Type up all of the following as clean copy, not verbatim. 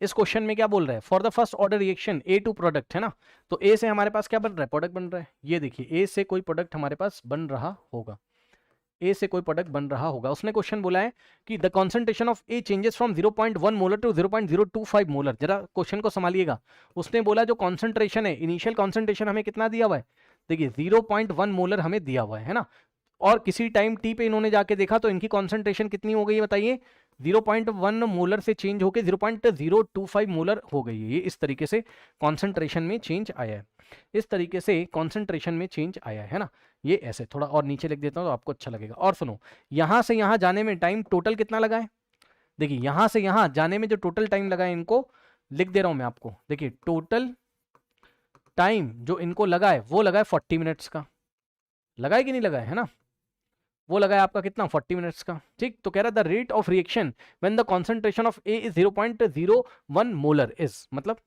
इस क्वेश्चन में क्या बोल रहा है, for the first order reaction A to product, है ना, तो ए से हमारे पास क्या बन रहा है, प्रोडक्ट बन रहा है। ये देखिए ए से कोई प्रोडक्ट हमारे पास बन रहा होगा, ए से कोई प्रोडक्ट बन रहा होगा। उसने क्वेश्चन बोला है कि the concentration of A changes from 0.1 molar to 0.025 molar. जरा क्वेश्चन को संभालिएगा। उसने बोला जो कॉन्सेंट्रेशन है, इनिशियल कॉन्सेंट्रेशन हमें कितना दिया हुआ है, देखिए 0.1 मोलर हमें दिया हुआ है ना, और किसी टाइम टी पे इन्होंने जाके देखा तो इनकी कॉन्सेंट्रेशन कितनी हो गई बताइए, 0.1 मोलर से चेंज होकर 0.025 मोलर हो गई है। ये इस तरीके से कॉन्सेंट्रेशन में चेंज आया है, इस तरीके से कॉन्सेंट्रेशन में चेंज आया है ना। ये ऐसे थोड़ा और नीचे लिख देता हूँ तो आपको अच्छा लगेगा। और सुनो, यहां से यहां जाने में टाइम टोटल कितना लगा है, देखिए यहां से यहां जाने में जो टोटल टाइम लगा है, इनको लिख दे रहा हूं मैं आपको। देखिए टोटल टाइम जो इनको लगा है वो लगा है 40 मिनट्स का, लगा है कि नहीं लगा है ना, वो लगा है आपका कितना, 40 मिनट्स का। ठीक, तो कह रहा है the rate of reaction when the concentration of A is 0.01 molar is, मतलब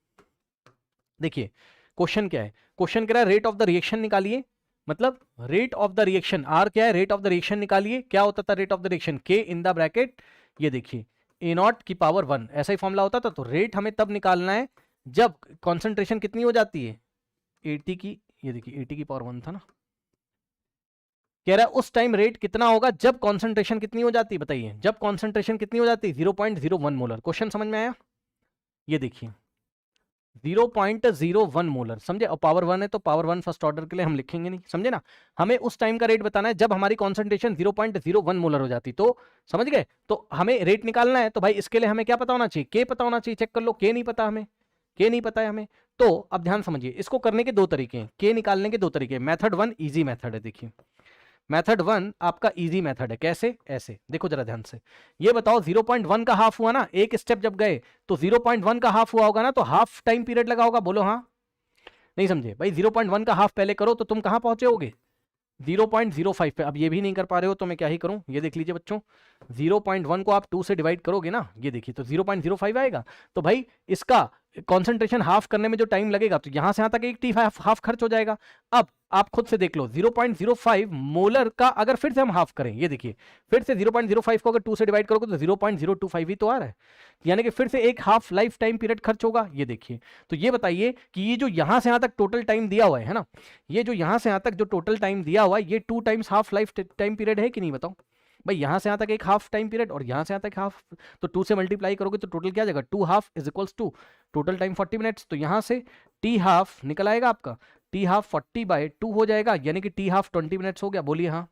देखिए क्वेश्चन क्या है, क्वेश्चन कह रहा है रेट ऑफ द रिएक्शन निकालिए, मतलब rate of the reaction R क्या है, रेट ऑफ द रिएक्शन निकालिए। क्या होता था रेट ऑफ द रिएक्शन, के इन द ब्रैकेट, ये देखिए ए नॉट की पावर 1, ऐसा ही फॉर्मूला होता था। तो रेट हमें तब निकालना है जब कॉन्सेंट्रेशन कितनी हो जाती है, 80 की, ये देखिए 80 की पावर 1 था ना, कह रहा है उस टाइम रेट कितना होगा जब कॉन्सेंट्रेशन कितनी हो जाती है, बताइए जब कॉन्सेंट्रेशन कितनी हो जाती है, 0.01 मोलर। क्वेश्चन समझ में आया, ये देखिए 0.01 मोलर, समझे, और पावर 1 है तो पावर 1 फर्स्ट ऑर्डर के लिए हम लिखेंगे नहीं, समझे ना। हमें उस टाइम का रेट बताना है जब हमारी कॉन्सेंट्रेशन 0.01 मोलर हो जाती, तो समझ गए, तो हमें रेट निकालना है। तो भाई इसके लिए हमें क्या पता होना चाहिए, के पता होना चाहिए। चेक कर लो, के नहीं पता हमें, के नहीं पता है हमें। तो अब ध्यान समझिए, इसको करने के दो तरीके हैं, के निकालने के दो तरीके। मेथड 1 इजी मेथड है, देखिए मेथड 1 आपका इजी मेथड है। कैसे, ऐसे देखो जरा ध्यान से, ये बताओ 0.1 का हाफ हुआ ना, एक स्टेप जब गए तो 0.1 का हाफ हुआ होगा ना, तो हाफ टाइम पीरियड लगा होगा, बोलो हाँ, नहीं समझे भाई, 0.1 का हाफ पहले करो तो तुम कहां पहुंचे होगे, 0.05 पे। अब ये भी नहीं कर पा रहे हो तो मैं क्या ही करूं, ये देख लीजिए बच्चों, 0.1 को आप 2 से डिवाइड करोगे ना, ये देखिए तो 0.05 आएगा। तो भाई इसका कॉन्सेंट्रेशन हाफ करने में जो टाइम लगेगा, तो यहां से यहां तक एक टी हाफ खर्च हो जाएगा। अब आप खुद से देख लो, 0.05 मोलर का अगर फिर से हम हाफ करें, ये देखिए फिर से 0.05 को अगर 2 से डिवाइड करोगे तो 0.025 ही तो आ रहा है, यानी कि फिर से एक हाफ लाइफ टाइम पीरियड खर्च होगा। ये देखिए, तो ये बताइए कि ये जो यहां से यहां तक टोटल टाइम दिया हुआ है ना, ये जो यहां से यहां तक जो टोटल टाइम दिया हुआ है, ये 2 times half life time period है कि नहीं, बताओ भाई। यहां से यहां तक एक हाफ टाइम पीरियड और यहां से यहां तक हाफ, तो 2 से मल्टीप्लाई करोगे तो टोटल क्या आ जाएगा, 2 half is equals to total time 40 minutes. तो यहां से टी हाफ निकल आएगा आपका, टी हाफ 40/2 हो जाएगा, यानी कि टी हाफ 20 मिनट्स हो गया। बोलिए हाँ,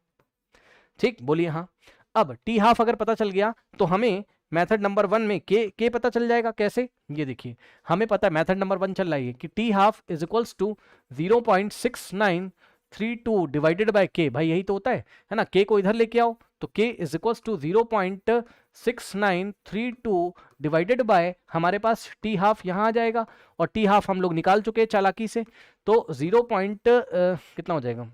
ठीक, बोलिए हाँ। अब टी हाफ अगर पता चल गया तो हमें मेथड नंबर 1 में के पता चल जाएगा। कैसे, ये देखिए हमें पता है मेथड नंबर 1 चल रहा है कि T half is equals to 0.6932 divided by K, भाई यही तो होता है ना। के को इधर लेके आओ तो K is equals to 0.6932 divided by, हमारे पास टी हाफ यहां आ जाएगा, और टी हाफ हम लोग निकाल चुके हैं चालाकी से, तो 0. कितना हो जाएगा,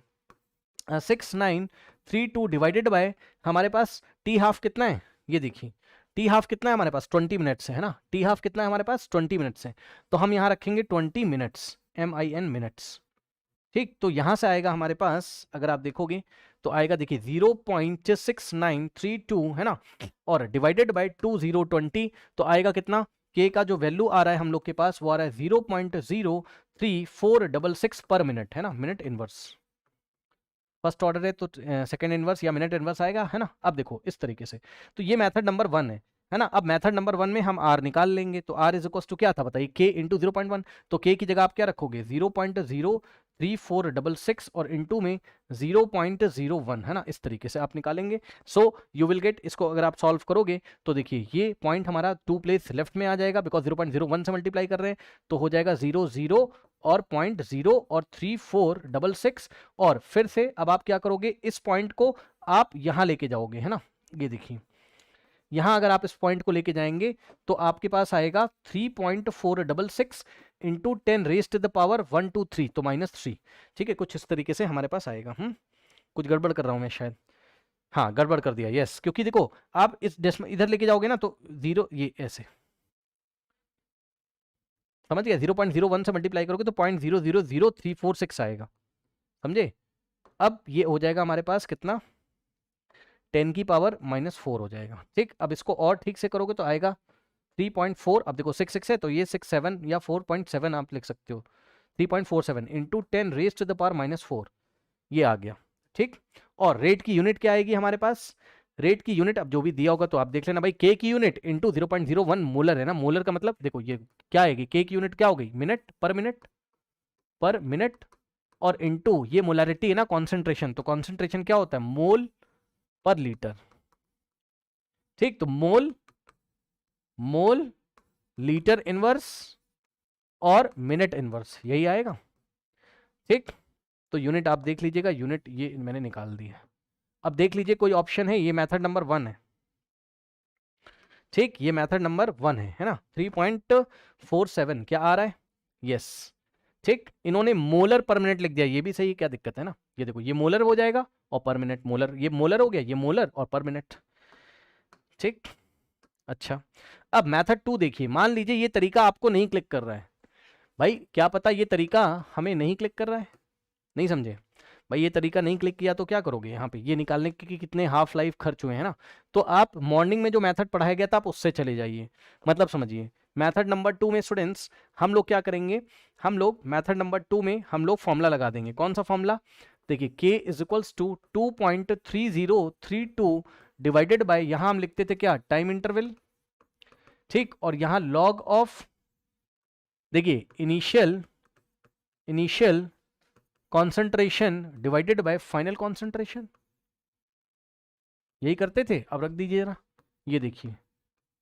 6932 डिवाइडेड बाय, हमारे पास टी हाफ कितना है, ये देखिए टी हाफ कितना है हमारे पास, 20 मिनट्स है ना, टी हाफ कितना है हमारे पास, 20 मिनट्स है। तो हम यहां रखेंगे 20 मिनट्स, MIN मिनट्स, ठीक। तो यहां से आएगा हमारे पास, अगर आप देखोगे तो आएगा, देखिए 0.6932 है ना, और डिवाइडेड बाय 2020, तो आएगा कितना, के का जो वैल्यू आ रहा है हम लोग के पास वो आ रहा है 0.03466 पर मिनट, है ना, मिनट इनवर्स। फर्स्ट ऑर्डर है तो सेकंड इनवर्स या मिनट इनवर्स आएगा, है ना। अब देखो इस तरीके से, तो ये मेथड नंबर 1 है ना। अब मेथड नंबर 1 में हम आर निकाल लेंगे, तो आर इज इक्वल टू क्या था बताइए, के इंटू 0.1, तो के की जगह आप क्या रखोगे, 0.03466 और इंटू में 0.01, है ना, इस तरीके से आप निकालेंगे। सो यू विल गेट, इसको अगर आप सॉल्व करोगे तो देखिए ये पॉइंट हमारा 2 प्लेस लेफ्ट में आ जाएगा, बिकॉज 0.01 से मल्टीप्लाई कर रहे हैं, तो हो जाएगा 00 और 0.0 और 3466, और फिर से अब आप क्या करोगे, इस पॉइंट को आप यहां लेके जाओगे, है ना। ये देखिए यहां अगर आप इस पॉइंट को लेके जाएंगे तो आपके पास आएगा 3.466 into 10 raise to the power 123, तो -3, ठीक है, कुछ इस तरीके से हमारे पास आएगा। कुछ गड़बड़ कर रहा हूं मैं शायद, हाँ गड़बड़ कर दिया, यस, क्योंकि देखो आप इस डेसिमल इधर लेके जाओगे ना तो 0, ये ऐसे, समझ गया, 0.01 से मल्टीप्लाई करोगे तो 0.000346 आएगा, समझे। अब ये हो जाएगा हमारे पास कितना, 10 की पावर -4 हो जाएगा, ठीक। अब इसको और ठीक से करोगे तो आएगा 3.4, अब देखो 6 6 है तो ये 6 7 या 4.7 आप लिख सकते हो, 3.47 into 10 raise to the power -4, ये आ गया। ठीक, और रेट की यूनिट क्या आएगी हमारे पास, रेट की यूनिट अब जो भी दिया होगा तो आप देख लेना भाई, के की यूनिट इंटू 0.01 मोलर है ना, मोलर का मतलब देखो ये क्या आएगी, के की यूनिट क्या हो गई, मिनट पर मिनट, और इंटू ये मोलारिटी है ना कॉन्सेंट्रेशन, तो कॉन्सेंट्रेशन क्या होता है, मोल पर लीटर। ठीक, तो मोल लीटर इनवर्स और मिनट इनवर्स, यही आएगा। ठीक, तो यूनिट आप देख लीजिएगा, यूनिट ये मैंने निकाल दी है। अब देख लीजिए कोई ऑप्शन है, ये मेथड नंबर 1 है। ठीक, ये मेथड नंबर 1 है ना, 3.47 क्या आ रहा है, यस। ठीक, इन्होंने मोलर पर मिनट लिख दिया, ये भी सही है, क्या दिक्कत है ना, ये देखो ये मोलर हो जाएगा और पर मिनट मोलर, ये मोलर हो गया, ये मोलर और पर मिनट। ठीक, अच्छा, अब मेथड 2 देखिए, मान लीजिए ये तरीका आपको नहीं क्लिक कर रहा है, भाई क्या पता ये तरीका हमें नहीं क्लिक कर रहा है, नहीं समझे भाई, ये तरीका नहीं क्लिक किया तो क्या करोगे, यहाँ पे ये निकालने के कि कितने हाफ लाइफ खर्च हुए हैं ना, तो आप मॉर्निंग में जो मेथड पढ़ाया गया था आप उससे चले जाइए, मतलब समझिए मेथड नंबर 2 में स्टूडेंट्स हम लोग क्या करेंगे, हम लोग मेथड नंबर 2 में हम लोग फॉर्मूला लगा देंगे, कौन सा फॉर्मूला, देखिए k is equals to 2.3032 divided by, यहां हम लिखते थे क्या, टाइम इंटरवल। ठीक, और यहां लॉग ऑफ, देखिए initial concentration divided by final concentration, यही करते थे। अब रख दीजिए जरा, ये देखिए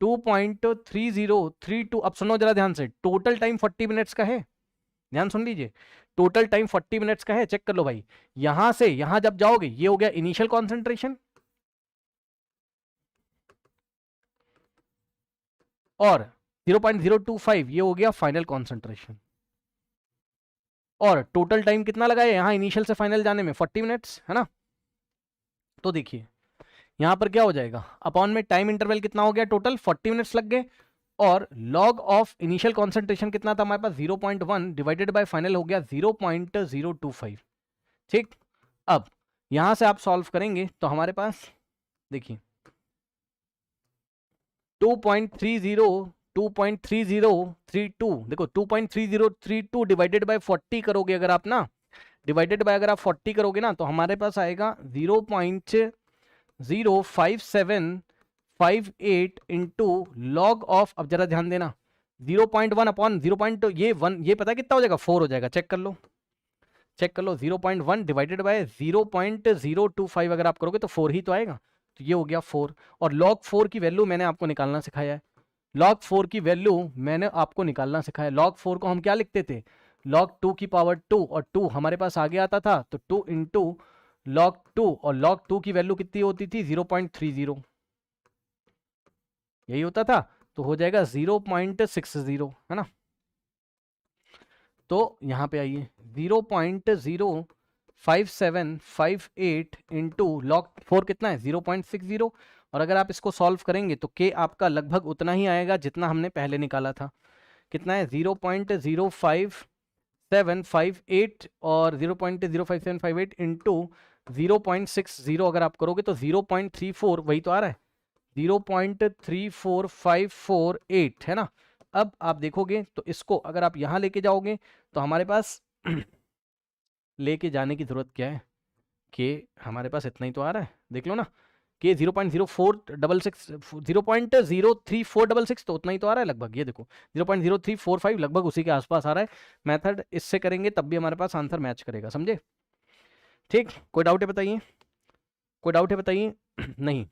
2.3032, अब सुनो जरा ध्यान से, टोटल टाइम 40 मिनट्स का है, ध्यान सुन लीजिए, टोटल टाइम 40 मिनट्स का है, चेक कर लो भाई, यहां से यहां जब जाओगे ये हो गया इनिशियल कॉन्सेंट्रेशन, और 0.025 ये हो गया फाइनल कॉन्सेंट्रेशन, और टोटल टाइम कितना लगा है यहां इनिशियल से फाइनल जाने में, 40 मिनट्स है ना। तो देखिए यहां पर क्या हो जाएगा, अपॉन में टाइम इंटरवल कितना हो गया, टोटल 40 मिनट्स लग गए, और लॉग ऑफ इनिशियल कॉन्सेंट्रेशन कितना था हमारे पास, 0.1 डिवाइडेड बाय फाइनल हो गया 0.025। ठीक, अब यहां से आप सॉल्व करेंगे तो हमारे पास देखिए 2.3032, देखो 2.3032 डिवाइडेड बाय 40 करोगे अगर आप ना, डिवाइडेड बाय अगर आप 40 करोगे ना तो हमारे पास आएगा 0.05758 इंटू लॉग ऑफ, अब जरा ध्यान देना 0.1 अपॉन 0. ये 1, ये पता है कितना हो जाएगा, 4 हो जाएगा, चेक कर लो 0.1 डिवाइडेड बाय 0.025 अगर आप करोगे तो 4 ही तो आएगा, तो ये हो गया 4, और log 4 की वैल्यू मैंने आपको निकालना सिखाया है, log 4 की वैल्यू मैंने आपको निकालना सिखाया, log 4 को हम क्या लिखते थे, log 2 की पावर 2, और 2 हमारे पास आगे आता था, तो 2 इंटू log 2, और log 2 की वैल्यू कितनी होती थी, 0.30, यही होता था, तो हो जाएगा 0.60 है ना। तो यहां पे आइए 0.05758 इंटू लॉग 4 कितना है, 0.60, और अगर आप इसको सॉल्व करेंगे तो के आपका लगभग उतना ही आएगा जितना हमने पहले निकाला था, कितना है 0.05758 और 0.05758 इंटू 0.60 अगर आप करोगे तो 0.34 वही तो आ रहा है, 0.34548 है ना। अब आप देखोगे तो इसको अगर आप यहां लेके जाओगे तो हमारे पास लेके जाने की जरूरत क्या है, कि हमारे पास इतना ही तो आ रहा है, देख लो ना, कि 0.03466 तो उतना ही तो आ रहा है लगभग, ये देखो 0.0345 लगभग उसी के आसपास आ रहा है। मेथड इससे करेंगे तब भी हमारे पास आंसर मैच करेगा, समझे। ठीक, कोई डाउट है बताइए, कोई डाउट है बताइए नहीं,